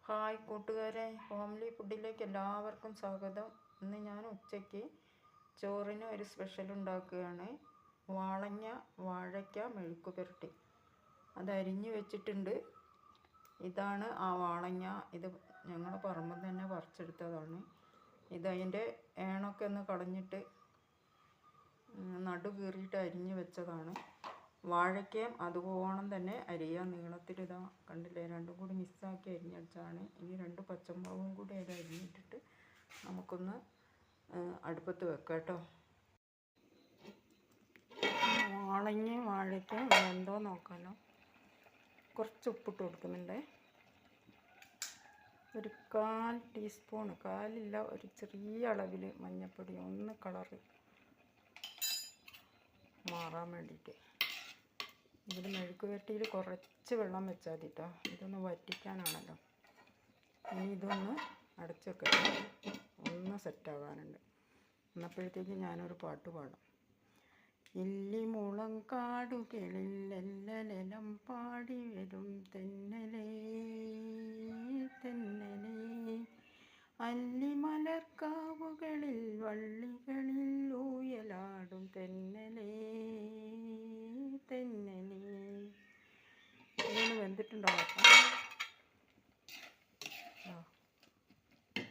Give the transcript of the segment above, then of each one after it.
Hi കൂട്ടുകാരെ, homely ഫുഡിലേക്ക് എല്ലാവർക്കും സ്വാഗതം. ഇന്ന് ഞാൻ ഉച്ചയ്ക്ക് ചോറിന് ഒരു സ്പെഷ്യൽ ഉണ്ടാക്കുകയാണ്. വാഴയ്ക്ക മെഴുക്ക് പുരട്ടി അത് അരിഞ്ഞു വെച്ചിട്ടുണ്ട്. ഇതാണ് ആ വാളങ്ങ. ഇത് ഞങ്ങളുടെ പറമ്പിൽ തന്നെ പറിച്ചെടുത്തതാണ്. ഇതതിൻ്റെ ഏണൊക്കെ ഒന്ന് കളഞ്ഞിട്ട് നടു കീറിയിട്ട് അരിഞ്ഞു വെച്ചതാണ്. വാഴയ്ക്കയും അതുപോലെ തന്നെ അരിയാൻ നീളത്തിൽ ഇതാ കണ്ടില്ലേ, രണ്ടും കൂടി മിക്സാക്കി അരിഞ്ഞടിച്ചാണ്. ഇനി 2 പച്ചമുളകും കൂടി അതിൽ അരിഞ്ഞിട്ടിട്ട് നമുക്കൊന്ന് അടുപ്പത്ത് വെക്കാം കേട്ടോ. വാഴയ്ക്ക വെന്തോ നോക്കാമല്ലോ. കുറച്ച് ഉപ്പിട്ട് കൊടുക്കുന്നുണ്ട്. ഒരു 1/4 ടീസ്പൂൺ, കാലില്ല, ഒരു ചെറിയ അളവിൽ മഞ്ഞൾപ്പൊടി, ഒന്ന് കളറ് മാറാൻ വേണ്ടിയിട്ട്. ഇതിൽ മെഴുക്ക് പുരട്ടിയിൽ കുറച്ച് വെള്ളം വെച്ചാൽ മതി കേട്ടോ. ഇതൊന്ന് വറ്റിക്കാനാണല്ലോ. ഇനി ഇതൊന്ന് അടച്ച് വെക്കട്ടെ, ഒന്ന് സെറ്റാകാനുണ്ട്. എന്നപ്പോഴത്തേക്ക് ഞാനൊരു പാട്ട് പാടാം. ഇല്ലിമുളം കാടുകളിൽ എല്ലലം പാടി വരും തെന്നലേ തെന്നലേ, അല്ലിമലർക്കാവുകളിൽ വള്ളികളിൽ ഊയലാടും തെന്നലേ തെന്നലേ. ഇതൊന്ന് വെന്തിട്ടുണ്ടാവും.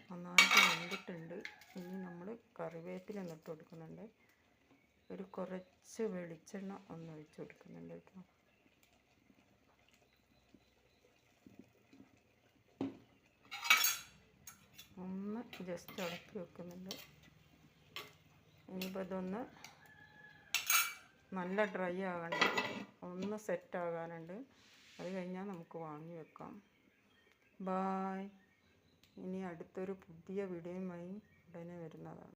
നന്നായിട്ട് വെന്തിട്ടുണ്ട്. ഇനി നമ്മൾ കറിവേപ്പില ഇട്ട് കൊടുക്കുന്നുണ്ട്. ഒരു കുറച്ച് വെളിച്ചെണ്ണ ഒന്ന് ഒഴിച്ച് കൊടുക്കുന്നുണ്ട് കേട്ടോ. ഒന്ന് ജസ്റ്റ് ഇളക്കി വെക്കുന്നുണ്ട്. ഇനിയിപ്പോൾ ഇതൊന്ന് നല്ല ഡ്രൈ ആകണ്ട, ഒന്ന് സെറ്റ് ആകാനുണ്ട്. അത് കഴിഞ്ഞാൽ നമുക്ക് വാങ്ങി വെക്കാം. ബായ്. ഇനി അടുത്തൊരു പുതിയ വീഡിയോയുമായി ഉടനെ വരുന്നതാണ്.